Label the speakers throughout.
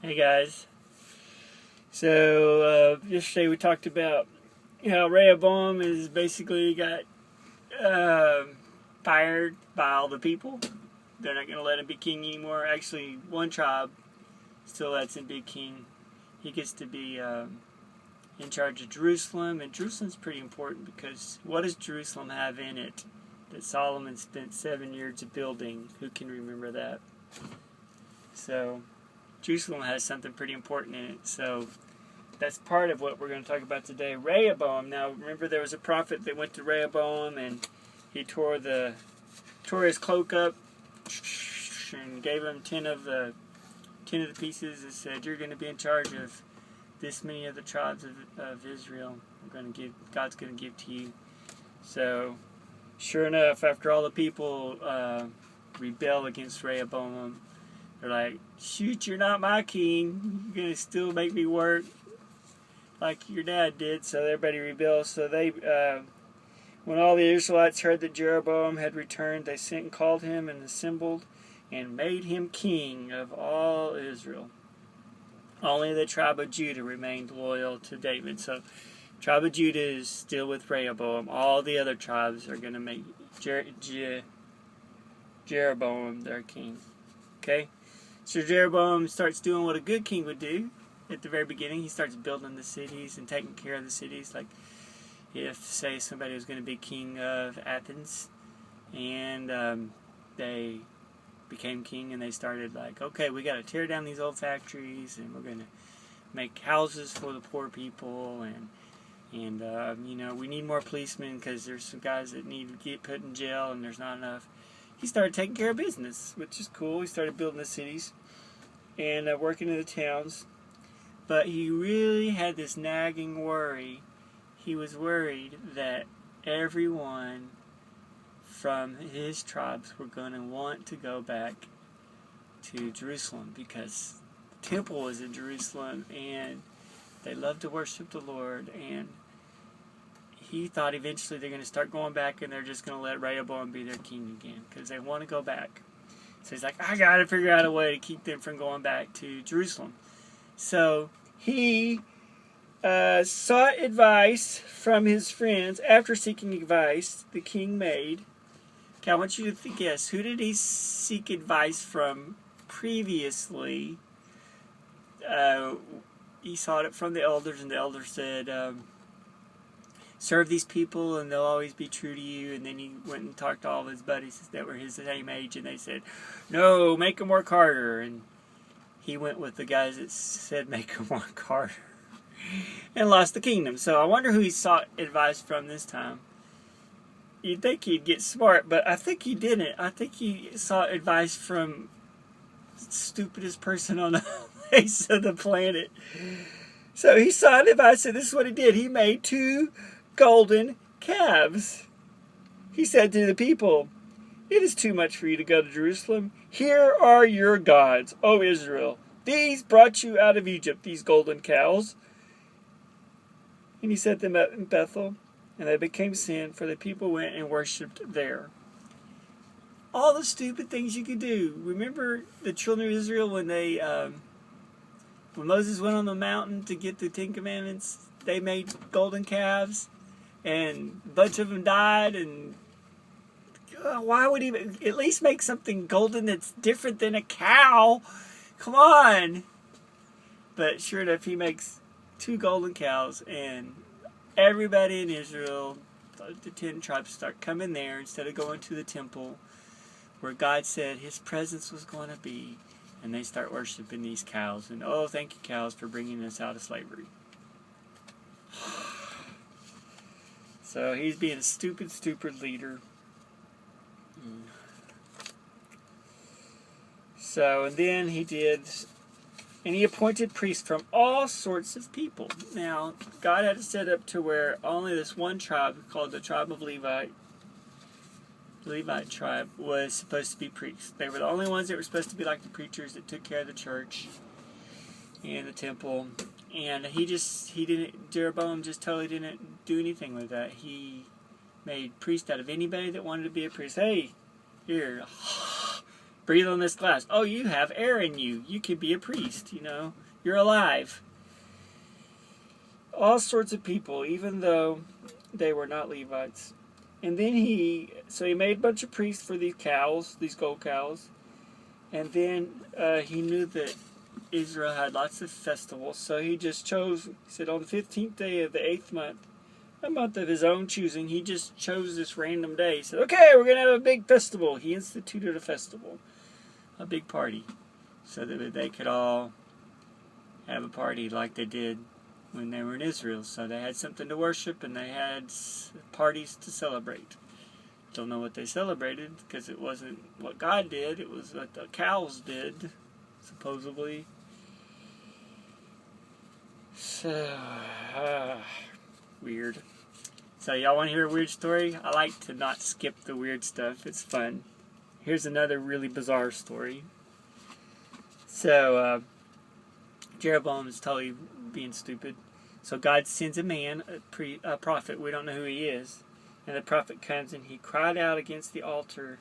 Speaker 1: Hey guys. So yesterday we talked about how Rehoboam is basically got fired by all the people. They're not going to let him be king anymore. Actually, one tribe still lets him be king. He gets to be in charge of Jerusalem, and Jerusalem's pretty important because what does Jerusalem have in it that Solomon spent 7 years building? Who can remember that? So Jerusalem has something pretty important in it. So that's part of what we're going to talk about today. Rehoboam. Now, remember there was a prophet that went to Rehoboam and he tore his cloak up and gave him 10 of the pieces and said, "You're going to be in charge of this many of the tribes of Israel. God's going to give to you." So, sure enough, after all the people rebel against Rehoboam, they're like, "Shoot, you're not my king. You're going to still make me work like your dad did." So everybody rebels. So when all the Israelites heard that Jeroboam had returned, they sent and called him and assembled and made him king of all Israel. Only the tribe of Judah remained loyal to David. So tribe of Judah is still with Rehoboam. All the other tribes are going to make Jeroboam their king. Okay? So Jeroboam starts doing what a good king would do. At the very beginning, he starts building the cities and taking care of the cities. Like if, say, somebody was going to be king of Athens, and they became king, and they started like, okay, we got to tear down these old factories, and we're going to make houses for the poor people, and we need more policemen because there's some guys that need to get put in jail, and there's not enough. He started taking care of business, which is cool. He started building the cities and working in the towns. But he really had this nagging worry. He was worried that everyone from his tribes were going to want to go back to Jerusalem because the temple was in Jerusalem and they loved to worship the Lord, and he thought eventually they're going to start going back and they're just going to let Rehoboam be their king again because they want to go back. So he's like, I got to figure out a way to keep them from going back to Jerusalem. So he sought advice from his friends. After seeking advice, the king made. Okay, I want you to guess, who did he seek advice from previously? He sought it from the elders, and the elders said, serve these people and they'll always be true to you. And then he went and talked to all of his buddies that were his same age, and they said, no, make them work harder. And he went with the guys that said make them work harder and lost the kingdom. So I wonder who he sought advice from this time. You'd think he'd get smart, but I think he didn't. I think he sought advice from the stupidest person on the face of the planet. So he sought advice, and this is what he did. He made 2 golden calves. He said to the people, "It is too much for you to go to Jerusalem. Here are your gods, O Israel. These brought you out of Egypt, these golden cows." And he set them up in Bethel, and they became sin, for the people went and worshipped there. All the stupid things you could do. Remember the children of Israel when when Moses went on the mountain to get the 10 Commandments, they made golden calves, and a bunch of them died, and why would he at least make something golden that's different than a cow? Come on! But sure enough, he makes 2 golden cows, and everybody in Israel, the 10 tribes, start coming there instead of going to the temple where God said his presence was going to be, and they start worshiping these cows. And oh, thank you, cows, for bringing us out of slavery. So he's being a stupid leader. So, and then he appointed priests from all sorts of people. Now, God had it set up to where only this one tribe, called the tribe of Levi, the Levite tribe, was supposed to be priests. They were the only ones that were supposed to be like the preachers that took care of the church and the temple. And Jeroboam just totally didn't do anything with that. He made priests out of anybody that wanted to be a priest. Hey, here, Breathe on this glass. Oh, you have air in you. You could be a priest, you know. You're alive. All sorts of people, even though they were not Levites. And then he made a bunch of priests for these cows, these gold cows. And then he knew that Israel had lots of festivals, so he just chose, he said on the 15th day of the 8th month, a month of his own choosing, he just chose this random day. He said, okay, we're going to have a big festival. He instituted a festival, a big party, so that they could all have a party like they did when they were in Israel. So they had something to worship and they had parties to celebrate. Don't know what they celebrated because it wasn't what God did, it was what the cows did, supposedly. So, weird. So y'all want to hear a weird story? I like to not skip the weird stuff. It's fun. Here's another really bizarre story. So, Jeroboam is totally being stupid. So God sends a man, a prophet. We don't know who he is. And the prophet comes and he cried out against the altar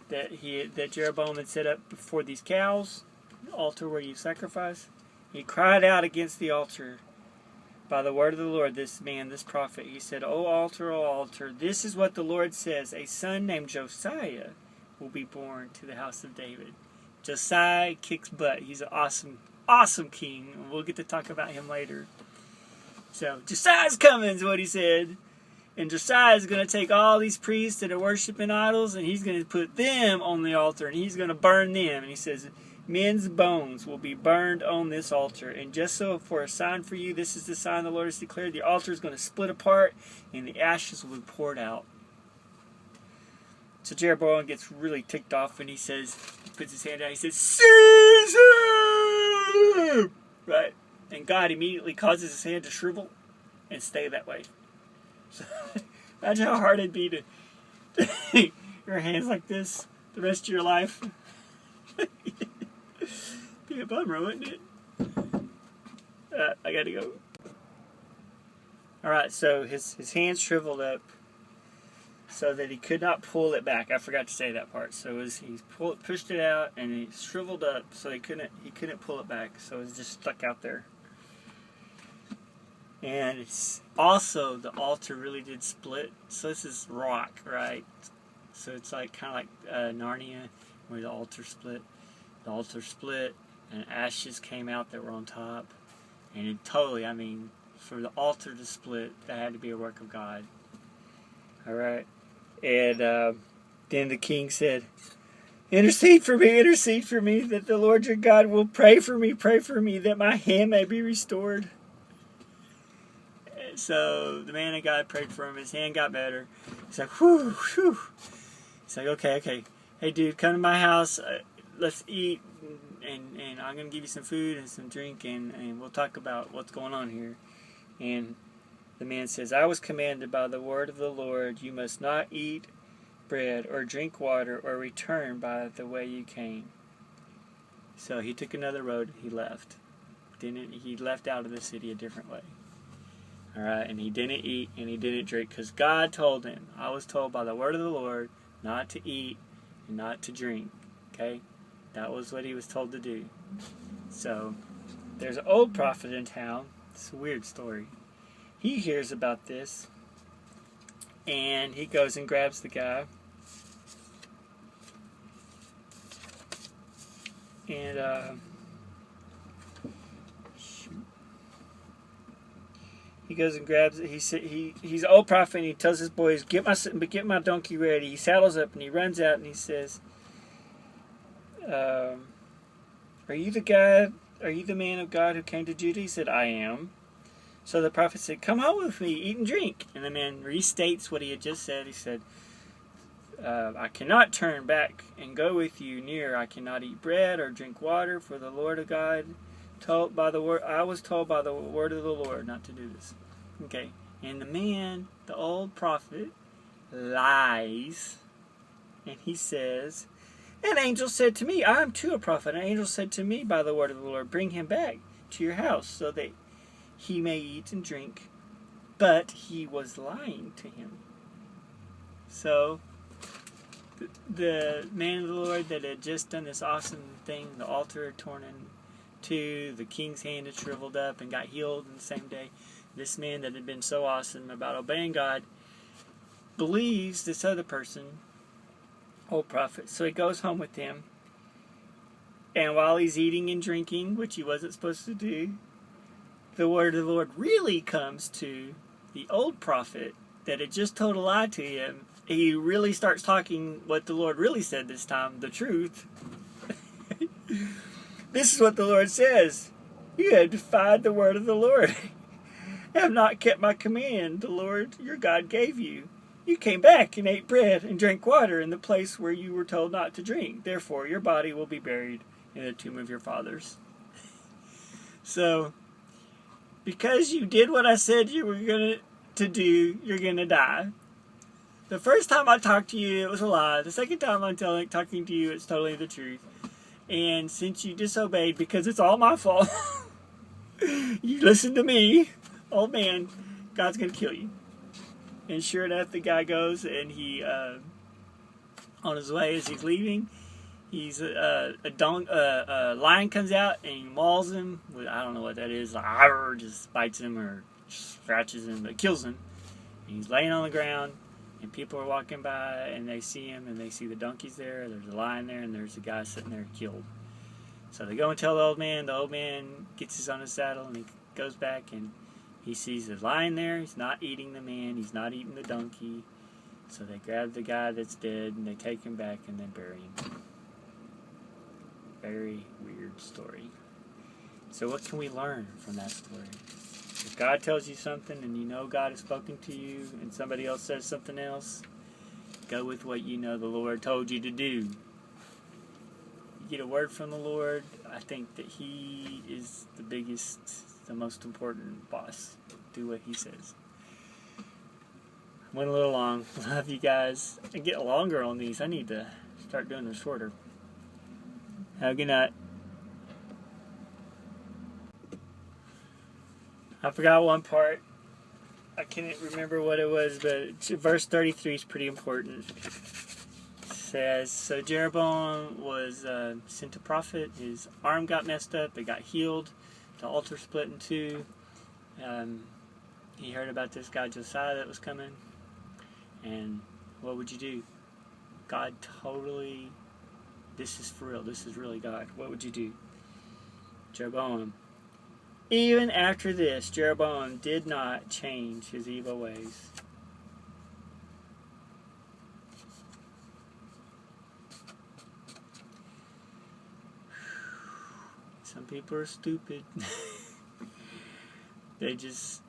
Speaker 1: that Jeroboam had set up before these cows, the altar where you sacrifice. He cried out against the altar by the word of the Lord, this prophet. He said, O altar, this is what the Lord says. A son named Josiah will be born to the house of David. Josiah kicks butt. He's an awesome king. And we'll get to talk about him later. So, Josiah's coming is what he said. And Josiah is going to take all these priests that are worshiping idols and he's going to put them on the altar and he's going to burn them. And he says, men's bones will be burned on this altar. And just so for a sign for you, this is the sign the Lord has declared. The altar is going to split apart and the ashes will be poured out. So Jeroboam gets really ticked off and he puts his hand out, he says, Caesar! Right? And God immediately causes his hand to shrivel and stay that way. So, imagine how hard it'd be to your hands like this the rest of your life. Be a bummer, wouldn't it? I gotta go. Alright, so his hands shriveled up so that he could not pull it back. I forgot to say that part. So he pushed it out and he shriveled up so he couldn't pull it back. So it was just stuck out there. And it's also, the altar really did split. So this is rock, right? So it's like kind of like Narnia, where the altar split. The altar split, and ashes came out that were on top. And it totally, I mean, for the altar to split, that had to be a work of God. All right. And then the king said, intercede for me, that the Lord your God will pray for me, that my hand may be restored. So the man of God prayed for him. His hand got better. He's like, whew. He's like, okay. Hey, dude, come to my house. Let's eat. And I'm going to give you some food and some drink. And we'll talk about what's going on here. And the man says, I was commanded by the word of the Lord, you must not eat bread or drink water or return by the way you came. So he took another road and he left. He left out of the city a different way. Alright, and he didn't eat and he didn't drink because God told him. I was told by the word of the Lord not to eat and not to drink. Okay? That was what he was told to do. So, there's an old prophet in town. It's a weird story. He hears about this and he goes and grabs the guy. And, he goes and grabs it. He's an old prophet and he tells his boys, get my donkey ready. He saddles up and he runs out and he says, are you the man of God who came to Judah? He said, I am. So the prophet said, come home with me, eat and drink. And the man restates what he had just said. He said, I cannot turn back and go with you near. I cannot eat bread or drink water, for the Lord of God I was told by the word of the Lord not to do this. Okay. And the man, the old prophet, lies. And he says, an angel said to me, I am too a prophet. An angel said to me by the word of the Lord, bring him back to your house so that he may eat and drink. But he was lying to him. So the man of the Lord that had just done this awesome thing, the altar had torn in two, the king's hand had shriveled up and got healed in the same day. This man that had been so awesome about obeying God believes this other person, old prophet. So he goes home with him, and while he's eating and drinking, which he wasn't supposed to do, the word of the Lord really comes to the old prophet that had just told a lie to him. He really starts talking what the Lord really said this time, the truth. This is what the Lord says. You have defied the word of the Lord. Have not kept my command the Lord your God gave you. You came back and ate bread and drank water in the place where you were told not to drink. Therefore, your body will be buried in the tomb of your fathers. So, because you did what I said you were going to do, you're going to die. The first time I talked to you, it was a lie. The second time I'm talking to you, it's totally the truth. And since you disobeyed, because it's all my fault, you listened to me, old man, God's going to kill you. And sure enough, the guy goes, and he, on his way as he's leaving, a lion comes out and he mauls him with, I don't know what that is, just bites him or scratches him, but kills him. And he's laying on the ground, and people are walking by, and they see him, and they see the donkeys there, there's a lion there, and there's a guy sitting there killed. So they go and tell the old man gets on his saddle, and he goes back, and he sees the lion there. He's not eating the man, he's not eating the donkey. So they grab the guy that's dead, and they take him back, and then bury him. Very weird story. So what can we learn from that story? If God tells you something and you know God has spoken to you and somebody else says something else, go with what you know the Lord told you to do. You get a word from the Lord, I think that He is the biggest, the most important boss. Do what He says. Went a little long. Love you guys. I get longer on these. I need to start doing them shorter. Have a good night. I forgot one part. I can't remember what it was, but verse 33 is pretty important. It says, so Jeroboam was sent to prophet. His arm got messed up. It got healed. The altar split in two. He heard about this guy Josiah that was coming. And what would you do? God totally, this is for real. This is really God. What would you do? Jeroboam. Even after this, Jeroboam did not change his evil ways. Some people are stupid. They just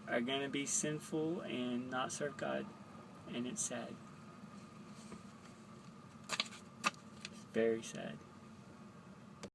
Speaker 1: are going to be sinful and not serve God. And it's sad. It's very sad.